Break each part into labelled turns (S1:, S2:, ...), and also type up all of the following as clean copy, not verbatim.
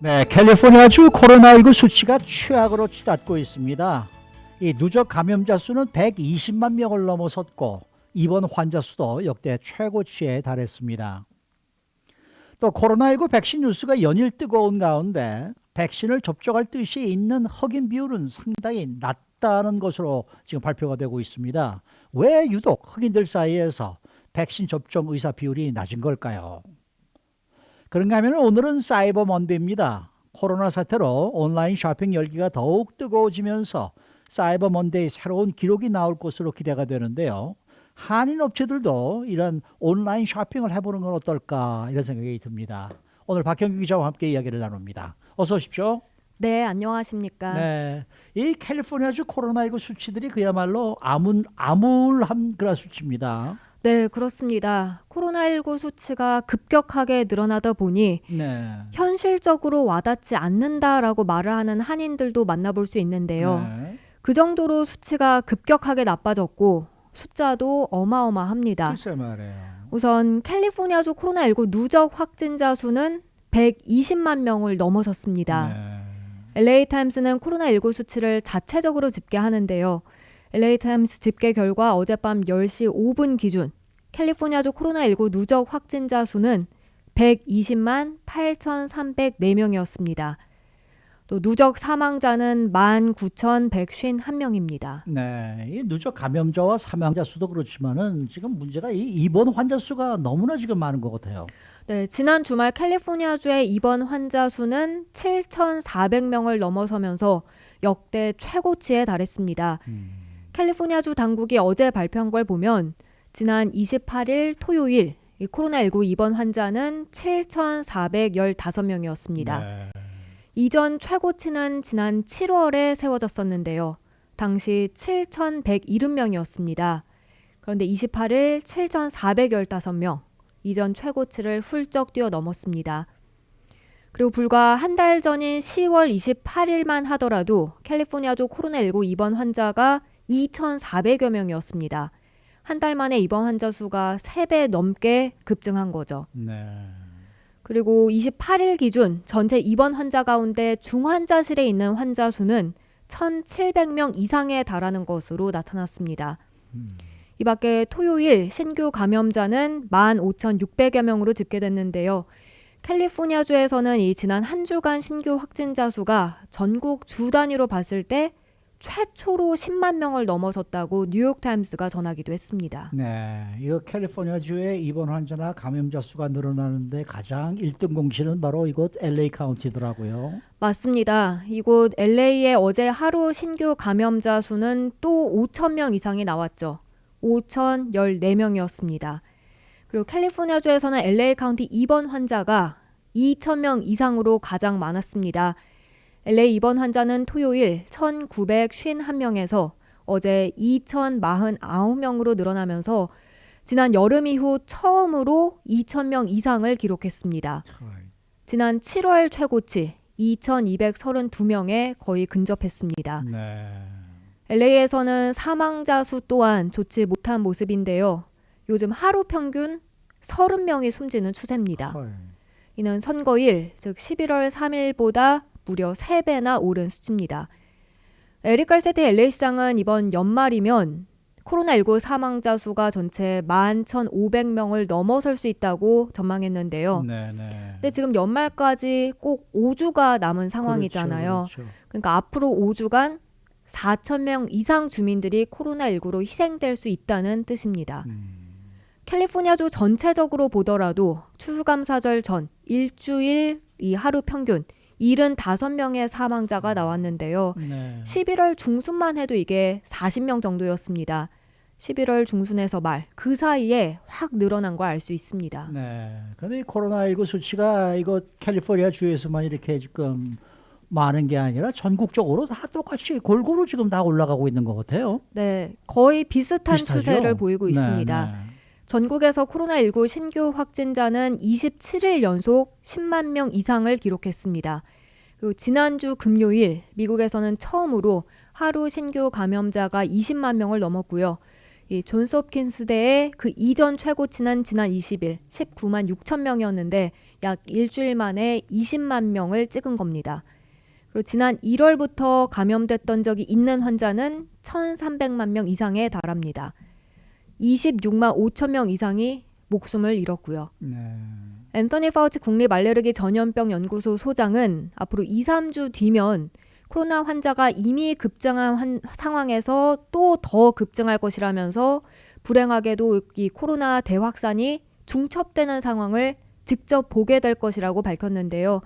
S1: 네, 캘리포니아주 코로나19 수치가 최악으로 치닫고 있습니다. 이 누적 감염자 수는 120만 명을 넘어섰고 입원 환자 수도 역대 최고치에 달했습니다. 또 코로나19 백신 뉴스가 연일 뜨거운 가운데 백신을 접종할 뜻이 있는 확인 비율은 상당히 낮다는 것으로 지금 발표가 되고 있습니다. 왜 유독 흑인들 사이에서 백신 접종 의사 비율이 낮은 걸까요? 그런가 하면 오늘은 사이버 먼데이입니다. 코로나 사태로 온라인 쇼핑 열기가 더욱 뜨거워지면서 사이버 먼데이 새로운 기록이 나올 것으로 기대가 되는데요. 한인 업체들도 이런 온라인 쇼핑을 해보는 건 어떨까 이런 생각이 듭니다. 오늘 박형규 기자와 함께 이야기를 나눕니다. 어서 오십시오.
S2: 네, 안녕하십니까.
S1: 네, 이 캘리포니아주 코로나19 수치들이 그야말로 암울한 그런 수치입니다.
S2: 네, 그렇습니다. 코로나19 수치가 급격하게 늘어나다 보니
S1: 네.
S2: 현실적으로 와닿지 않는다라고 말을 하는 한인들도 만나볼 수 있는데요.
S1: 네.
S2: 그 정도로 수치가 급격하게 나빠졌고 숫자도 어마어마합니다.
S1: 글쎄 말이에요.
S2: 우선 캘리포니아주 코로나19 누적 확진자 수는 120만 명을 넘어섰습니다.
S1: 네.
S2: LA타임스는 코로나19 수치를 자체적으로 집계하는데요. LA타임스 집계 결과 어젯밤 10시 5분 기준 캘리포니아주 코로나19 누적 확진자 수는 120만 8,304명이었습니다. 또 누적 사망자는 19,151명입니다.
S1: 네, 이 누적 감염자와 사망자 수도 그렇지만은 지금 문제가 이 입원 환자 수가 너무나 지금 많은 것 같아요.
S2: 네, 지난 주말 캘리포니아주의 입원 환자 수는 7,400명을 넘어서면서 역대 최고치에 달했습니다. 캘리포니아주 당국이 어제 발표한 걸 보면 지난 28일 토요일 이 코로나19 입원 환자는 7,415명이었습니다.
S1: 네. 이전
S2: 최고치는 지난 7월에 세워졌었는데요. 당시 7,170명이었습니다. 그런데 28일 7,415명, 이전 최고치를 훌쩍 뛰어넘었습니다. 그리고 불과 한 달 전인 10월 28일만 하더라도 캘리포니아주 코로나19 입원 환자가 2,400여 명이었습니다. 한 달 만에 입원 환자 수가 3배 넘게 급증한 거죠.
S1: 네.
S2: 그리고 28일 기준 전체 입원 환자 가운데 중환자실에 있는 환자 수는 1,700명 이상에 달하는 것으로 나타났습니다. 이 밖에 토요일 신규 감염자는 15,600여 명으로 집계됐는데요. 캘리포니아주에서는 이 지난 한 주간 신규 확진자 수가 전국 주 단위로 봤을 때 최초로 10만 명을 넘어섰다고 뉴욕타임스가 전하기도 했습니다.
S1: 네, 이거 캘리포니아주의 입원 환자나 감염자 수가 늘어나는데 가장 1등 공신은 바로 이곳 LA 카운티더라고요.
S2: 맞습니다. 이곳 LA의 어제 하루 신규 감염자 수는 또 5,000명 이상이 나왔죠. 5,014명이었습니다. 그리고 캘리포니아주에서는 LA 카운티 입원 환자가 2,000명 이상으로 가장 많았습니다. LA 입원 환자는 토요일 1,951명에서 어제 2,049명으로 늘어나면서 지난 여름 이후 처음으로 2,000명 이상을 기록했습니다. 지난 7월 최고치 2,232명에 거의 근접했습니다.
S1: 네.
S2: LA에서는 사망자 수 또한 좋지 못한 모습인데요. 요즘 하루 평균 30명이 숨지는 추세입니다. 이는 선거일, 즉 11월 3일보다 무려 3배나 오른 수치입니다. 에릭 갈세티 LA시장은 이번 연말이면 코로나19 사망자 수가 전체 11,500명을 넘어설 수 있다고 전망했는데요. 근데 지금 연말까지 꼭 5주가 남은 상황이잖아요.
S1: 그렇죠.
S2: 그러니까 앞으로 5주간 4,000명 이상 주민들이 코로나19로 희생될 수 있다는 뜻입니다. 캘리포니아주 전체적으로 보더라도 추수감사절 전 일주일 이 하루 평균 75명의 사망자가 나왔는데요.
S1: 네.
S2: 11월 중순만 해도 이게 40명 정도였습니다. 11월 중순에서 말, 그 사이에 확 늘어난 걸 알 수 있습니다.
S1: 네. 그런데 이 코로나19 수치가 이거 캘리포니아 주에서만 이렇게 지금 많은 게 아니라 전국적으로 다 똑같이 골고루 지금 다 올라가고 있는 것 같아요.
S2: 네, 거의 비슷한
S1: 비슷하죠?
S2: 추세를 보이고 있습니다.
S1: 네.
S2: 전국에서 코로나19 신규 확진자는 27일 연속 10만 명 이상을 기록했습니다. 그리고 지난주 금요일 미국에서는 처음으로 하루 신규 감염자가 20만 명을 넘었고요. 이 존스홉킨스대의 그 이전 최고치는 지난 20일 19만 6천 명이었는데 약 일주일 만에 20만 명을 찍은 겁니다. 그리고 지난 1월부터 감염됐던 적이 있는 환자는 1,300만 명 이상에 달합니다. 26만 5천 명 이상이 목숨을 잃었고요.
S1: 네.
S2: 앤서니 파우치 국립알레르기 전염병 연구소 소장은 앞으로 2, 3주 뒤면 코로나 환자가 이미 급증한 상황에서 또 더 급증할 것이라면서 불행하게도 이 코로나 대확산이 중첩되는 상황을 직접 보게 될 것이라고 밝혔는데요.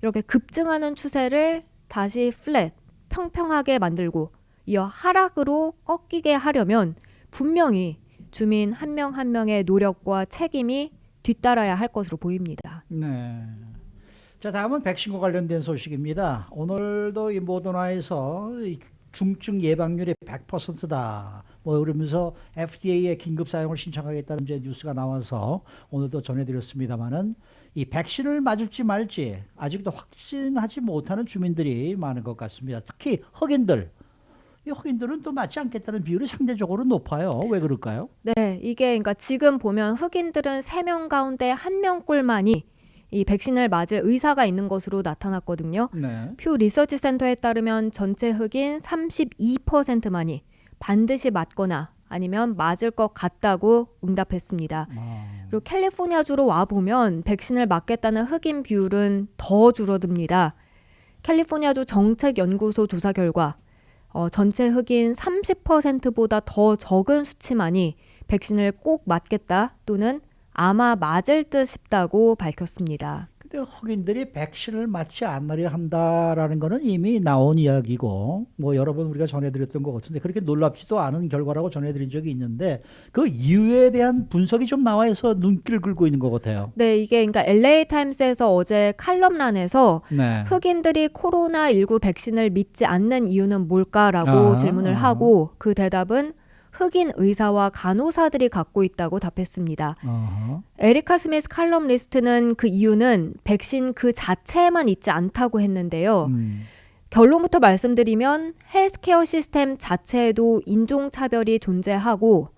S2: 이렇게 급증하는 추세를 다시 플랫, 평평하게 만들고 이어 하락으로 꺾이게 하려면 분명히 주민 한 명 한 명의 노력과 책임이 뒤따라야 할 것으로 보입니다.
S1: 네. 자, 다음은 백신과 관련된 소식입니다. 오늘도 이 모더나에서 이 중증 예방률이 100%다. 뭐 그러면서 FDA에 긴급 사용을 신청하겠다는 이제 뉴스가 나와서 오늘도 전해드렸습니다만은 이 백신을 맞을지 말지 아직도 확신하지 못하는 주민들이 많은 것 같습니다. 특히 흑인들. 이 흑인들은 또 맞지 않겠다는 비율이 상대적으로 높아요. 왜 그럴까요?
S2: 네, 이게 그러니까 지금 보면 흑인들은 3명 가운데 1명꼴만이 이 백신을 맞을 의사가 있는 것으로 나타났거든요.
S1: 네.
S2: 퓨 리서치 센터에 따르면 전체 흑인 32%만이 반드시 맞거나 아니면 맞을 것 같다고 응답했습니다. 그리고 캘리포니아주로 와보면 백신을 맞겠다는 흑인 비율은 더 줄어듭니다. 캘리포니아주 정책연구소 조사 결과 전체 흑인 30%보다 더 적은 수치만이 백신을 꼭 맞겠다 또는 아마 맞을 듯 싶다고 밝혔습니다.
S1: 근데 흑인들이 백신을 맞지 않으려 한다라는 거는 이미 나온 이야기고 뭐 여러 번 우리가 전해드렸던 것 같은데 그렇게 놀랍지도 않은 결과라고 전해드린 적이 있는데 그 이유에 대한 분석이 좀 나와서 눈길을 끌고 있는 것 같아요.
S2: 네, 이게 그러니까 LA 타임스에서 어제 칼럼란에서
S1: 네.
S2: 흑인들이 코로나19 백신을 믿지 않는 이유는 뭘까라고 질문을 하고 그 대답은 흑인 의사와 간호사들이 갖고 있다고 답했습니다. 에리카 스미스 칼럼니스트는 그 이유는 백신 그 자체에만 있지 않다고 했는데요. 결론부터 말씀드리면 헬스케어 시스템 자체에도 인종차별이 존재하고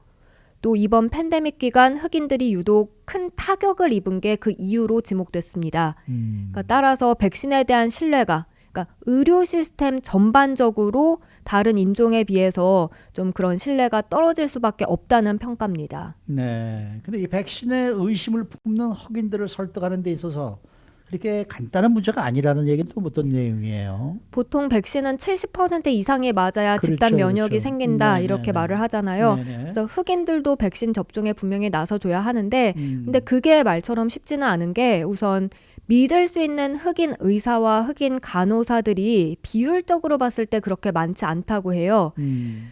S2: 또 이번 팬데믹 기간 흑인들이 유독 큰 타격을 입은 게 그 이유로 지목됐습니다. 그러니까 따라서 백신에 대한 신뢰가 그러니까 의료 시스템 전반적으로 다른 인종에 비해서 좀 그런 신뢰가 떨어질 수밖에 없다는 평가입니다.
S1: 네. 근데 이 백신에 의심을 품는 흑인들을 설득하는 데 있어서 그렇게 간단한 문제가 아니라는 얘기는 또 어떤 내용이에요?
S2: 보통 백신은 70% 이상이 맞아야
S1: 그렇죠,
S2: 집단 면역이
S1: 그렇죠.
S2: 생긴다
S1: 네네네.
S2: 이렇게 말을 하잖아요.
S1: 네네.
S2: 그래서 흑인들도 백신 접종에 분명히 나서줘야 하는데 근데 그게 말처럼 쉽지는 않은 게 우선 믿을 수 있는 흑인 의사와 흑인 간호사들이 비율적으로 봤을 때 그렇게 많지 않다고 해요.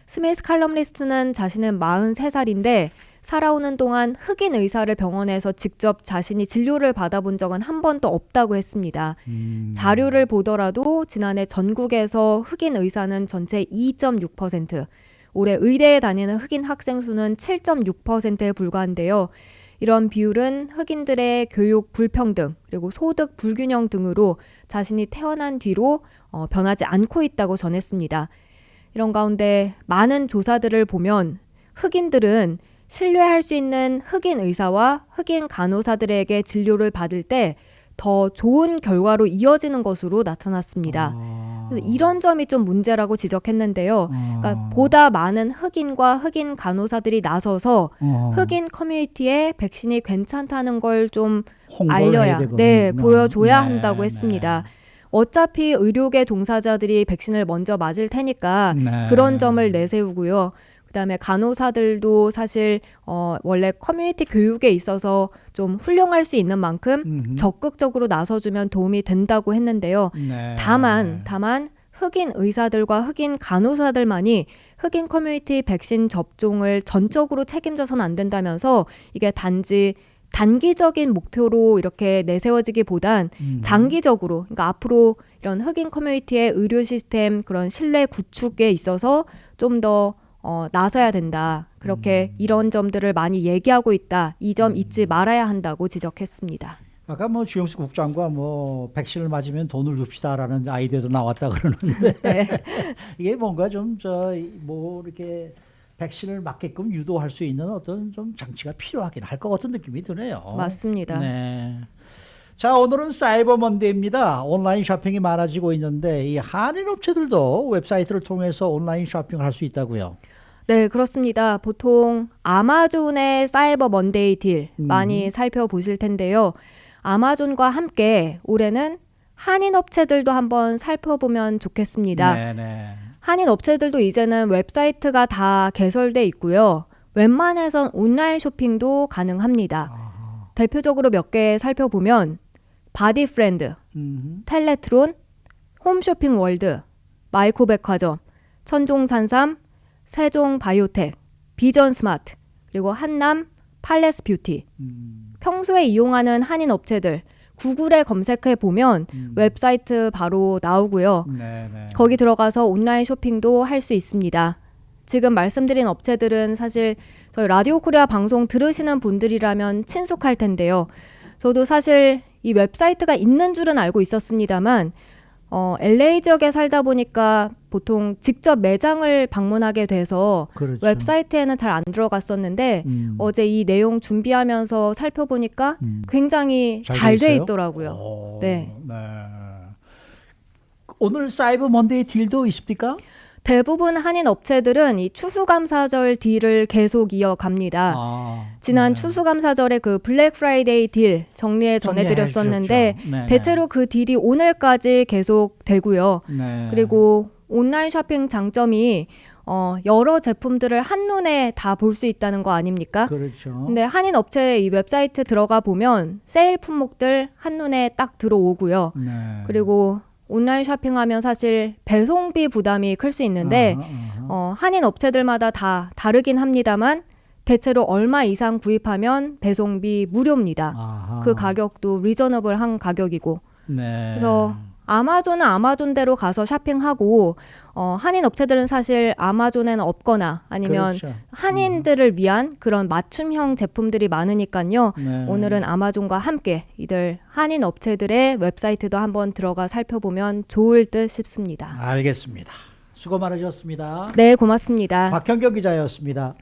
S2: 스미스 칼럼니스트는 자신은 43살인데 살아오는 동안 흑인 의사를 병원에서 직접 자신이 진료를 받아본 적은 한 번도 없다고 했습니다. 자료를 보더라도 지난해 전국에서 흑인 의사는 전체 2.6%, 올해 의대에 다니는 흑인 학생 수는 7.6%에 불과한데요. 이런 비율은 흑인들의 교육 불평등 그리고 소득 불균형 등으로 자신이 태어난 뒤로 변하지 않고 있다고 전했습니다. 이런 가운데 많은 조사들을 보면 흑인들은 신뢰할 수 있는 흑인 의사와 흑인 간호사들에게 진료를 받을 때 더 좋은 결과로 이어지는 것으로 나타났습니다. 그래서 이런 점이 좀 문제라고 지적했는데요. 그러니까 보다 많은 흑인과 흑인 간호사들이 나서서 흑인 커뮤니티에 백신이 괜찮다는 걸 좀 알려야, 보여줘야 한다고 했습니다. 어차피 의료계 종사자들이 백신을 먼저 맞을 테니까 그런 점을 내세우고요. 그다음에 간호사들도 사실 원래 커뮤니티 교육에 있어서 좀 훌륭할 수 있는 만큼 적극적으로 나서주면 도움이 된다고 했는데요. 다만 흑인 의사들과 흑인 간호사들만이 흑인 커뮤니티 백신 접종을 전적으로 책임져서는 안 된다면서 이게 단지 단기적인 목표로 이렇게 내세워지기보단 장기적으로 그러니까 앞으로 이런 흑인 커뮤니티의 의료 시스템 그런 신뢰 구축에 있어서 좀 더 나서야 된다. 그렇게 이런 점들을 많이 얘기하고 있다. 이 점 잊지 말아야 한다고 지적했습니다.
S1: 아까 뭐 주영수 국장과 뭐 백신을 맞으면 돈을 줍시다라는 아이디어도 나왔다 그러는데
S2: 네.
S1: 이게 뭔가 좀 뭐 이렇게 백신을 맞게끔 유도할 수 있는 어떤 좀 장치가 필요하긴 할 것 같은 느낌이 드네요.
S2: 맞습니다.
S1: 네. 자, 오늘은 사이버 먼데이입니다. 온라인 쇼핑이 많아지고 있는데 이 한인 업체들도 웹사이트를 통해서 온라인 쇼핑을 할 수 있다고요.
S2: 네, 그렇습니다. 보통 아마존의 사이버 먼데이 딜 많이 살펴보실 텐데요. 아마존과 함께 올해는 한인 업체들도 한번 살펴보면 좋겠습니다.
S1: 네네.
S2: 한인 업체들도 이제는 웹사이트가 다 개설돼 있고요. 웬만해선 온라인 쇼핑도 가능합니다. 대표적으로 몇 개 살펴보면 바디프렌드, 텔레트론, 홈쇼핑 월드, 마이코백화점, 천종산삼, 세종바이오텍, 비전스마트, 그리고 한남, 팔레스뷰티. 평소에 이용하는 한인 업체들 구글에 검색해 보면 웹사이트 바로 나오고요.
S1: 네네.
S2: 거기 들어가서 온라인 쇼핑도 할 수 있습니다. 지금 말씀드린 업체들은 사실 저희 라디오 코리아 방송 들으시는 분들이라면 친숙할 텐데요. 저도 사실 이 웹사이트가 있는 줄은 알고 있었습니다만 LA 지역에 살다 보니까 보통 직접 매장을 방문하게 돼서
S1: 그렇죠.
S2: 웹사이트에는 잘 안 들어갔었는데 어제 이 내용 준비하면서 살펴보니까 굉장히 잘 돼 있더라고요.
S1: 오,
S2: 네.
S1: 네. 오늘 사이버 먼데이 딜도 있습니까?
S2: 대부분 한인 업체들은 이 추수감사절 딜을 계속 이어갑니다. 지난 추수감사절에 그 블랙 프라이데이 딜 정리해 전해드렸었는데 대체로 그 딜이 오늘까지 계속 되고요.
S1: 네.
S2: 그리고 온라인 쇼핑 장점이 여러 제품들을 한눈에 다 볼 수 있다는 거 아닙니까?
S1: 그렇죠.
S2: 근데 한인 업체의 이 웹사이트 들어가 보면 세일 품목들 한눈에 딱 들어오고요.
S1: 네.
S2: 그리고 온라인 쇼핑하면 사실 배송비 부담이 클 수 있는데 한인 업체들마다 다 다르긴 합니다만 대체로 얼마 이상 구입하면 배송비 무료입니다.
S1: 아하.
S2: 그 가격도 리저너블한 가격이고
S1: 네.
S2: 그래서 아마존은 아마존대로 가서 쇼핑하고 한인 업체들은 사실 아마존에는 없거나 아니면
S1: 그렇죠.
S2: 한인들을 위한 그런 맞춤형 제품들이 많으니까요.
S1: 네.
S2: 오늘은 아마존과 함께 이들 한인 업체들의 웹사이트도 한번 들어가 살펴보면 좋을 듯 싶습니다.
S1: 알겠습니다. 수고 많으셨습니다.
S2: 네, 고맙습니다.
S1: 박현경 기자였습니다.